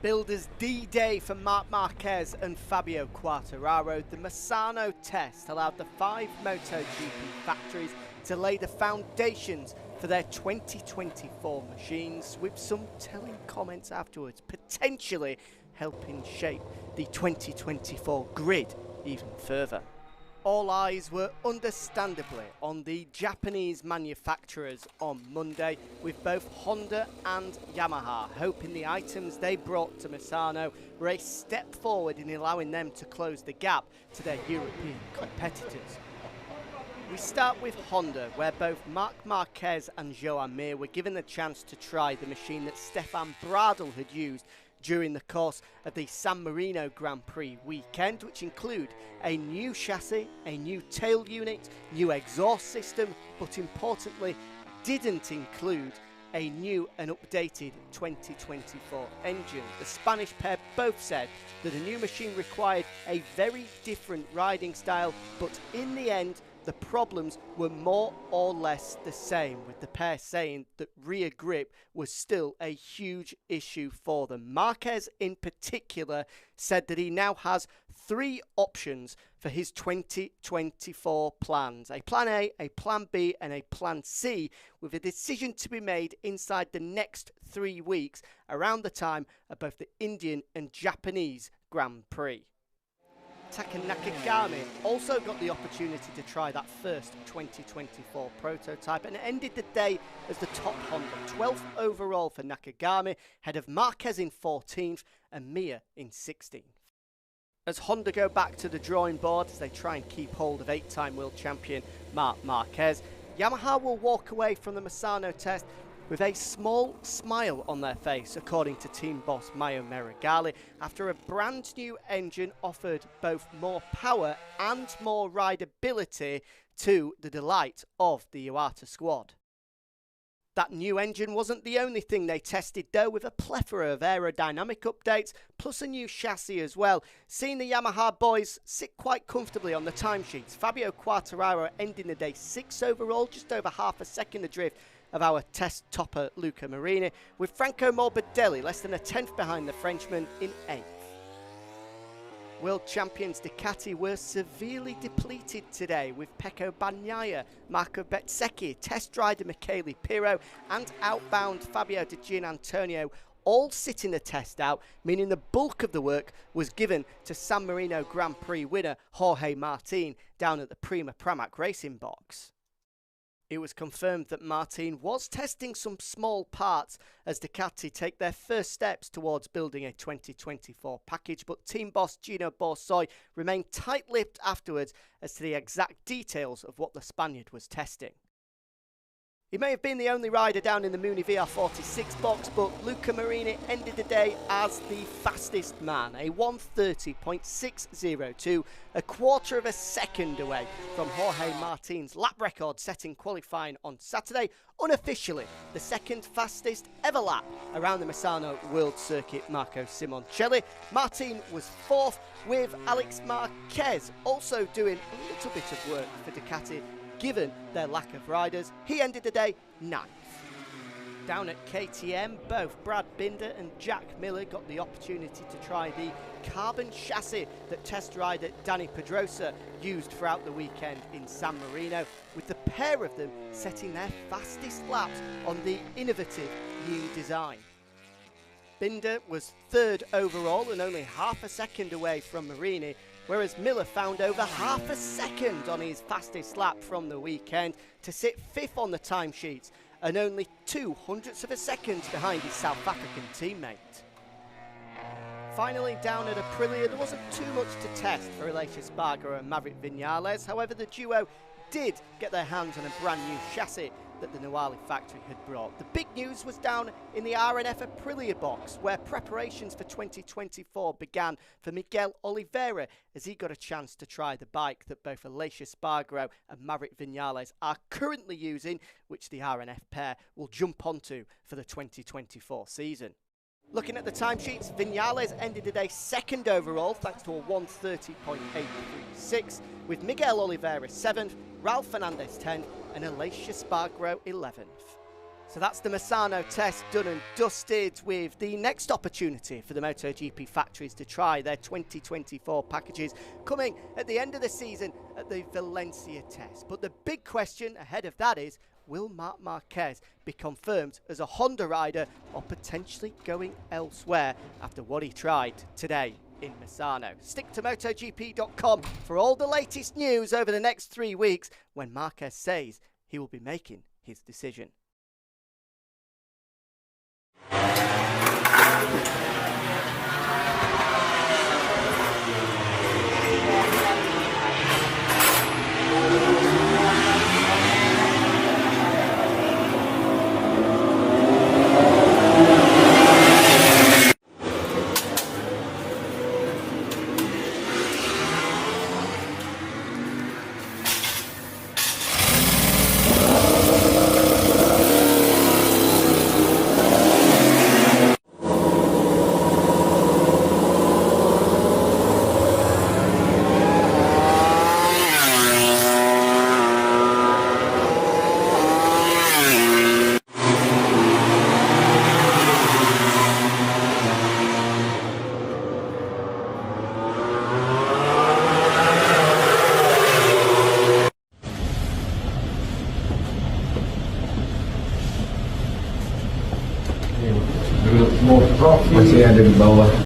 Builders D-Day for Marc Marquez and Fabio Quartararo. The Misano test allowed the 5 MotoGP factories to lay the foundations for their 2024 machines, with some telling comments afterwards potentially helping shape the 2024 grid even further. All eyes were understandably on the Japanese manufacturers on Monday, with both Honda and Yamaha hoping the items they brought to Misano were a step forward in allowing them to close the gap to their European competitors. We start with Honda, where both Marc Marquez and Joan Mir were given the chance to try the machine that Stefan Bradl had used during the course of the San Marino Grand Prix weekend, which include a new chassis, a new tail unit, new exhaust system, but importantly didn't include a new and updated 2024 engine. The Spanish pair both said that a new machine required a very different riding style, but in the end the problems were more or less the same, with the pair saying that rear grip was still a huge issue for them. Marquez in particular said that he now has 3 options for his 2024 plans: a plan A, a plan B and a plan C, with a decision to be made inside the next 3 weeks around the time of both the Indian and Japanese Grand Prix. Taka Nakagami also got the opportunity to try that first 2024 prototype and ended the day as the top Honda, 12th overall for Nakagami, ahead of Marquez in 14th and Mir in 16th. As Honda go back to the drawing board as they try and keep hold of 8-time world champion Marc Marquez, Yamaha will walk away from the Misano test with a small smile on their face, according to team boss Maio Meregali, after a brand new engine offered both more power and more rideability to the delight of the Iwata squad. That new engine wasn't the only thing they tested though, with a plethora of aerodynamic updates, plus a new chassis as well, seeing the Yamaha boys sit quite comfortably on the timesheets. Fabio Quartararo ending the day 6th overall, just over half a second adrift of our test topper Luca Marini, with Franco Morbidelli less than a 10th behind the Frenchman in 8th. World champions Ducati were severely depleted today, with Pecco Bagnaia, Marco Bezzecchi, test rider Michele Pirro and outbound Fabio Di Gianantonio all sitting the test out, meaning the bulk of the work was given to San Marino Grand Prix winner Jorge Martin down at the Prima Pramac racing box. It was confirmed that Martin was testing some small parts as Ducati take their first steps towards building a 2024 package, but team boss Gino Borsoi remained tight-lipped afterwards as to the exact details of what the Spaniard was testing. He may have been the only rider down in the Muni VR46 box, but Luca Marini ended the day as the fastest man, a 1:30.602, a quarter of a second away from Jorge Martin's lap record set in qualifying on Saturday, unofficially the second fastest ever lap around the Misano World Circuit Marco Simoncelli. Martin was 4th, with Alex Marquez also doing a little bit of work for Ducati given their lack of riders. He ended the day 9th. Down at KTM, both Brad Binder and Jack Miller got the opportunity to try the carbon chassis that test rider Dani Pedrosa used throughout the weekend in San Marino, with the pair of them setting their fastest laps on the innovative new design. Binder was 3rd overall and only half a second away from Marini, whereas Miller found over half a second on his fastest lap from the weekend to sit 5th on the timesheets and only 0.02 of a second behind his South African teammate. Finally, down at Aprilia, there wasn't too much to test for Aleix Espargaro and Maverick Viñales. However, the duo did get their hands on a brand new chassis that the Nuali factory had brought. The big news was down in the RNF Aprilia box, where preparations for 2024 began for Miguel Oliveira as he got a chance to try the bike that both Aleix Espargaro and Maverick Viñales are currently using, which the RNF pair will jump onto for the 2024 season. Looking at the timesheets, Viñales ended the day 2nd overall thanks to a 1:30.836, with Miguel Oliveira 7th, Raul Fernandez 10th and Aleix Espargaro 11th. So that's the Misano test done and dusted, with the next opportunity for the MotoGP factories to try their 2024 packages coming at the end of the season at the Valencia test. But the big question ahead of that is, will Marc Marquez be confirmed as a Honda rider or potentially going elsewhere after what he tried today in Misano? Stick to MotoGP.com for all the latest news over the next 3 weeks when Marquez says he will be making his decision. Masih ada di bawah.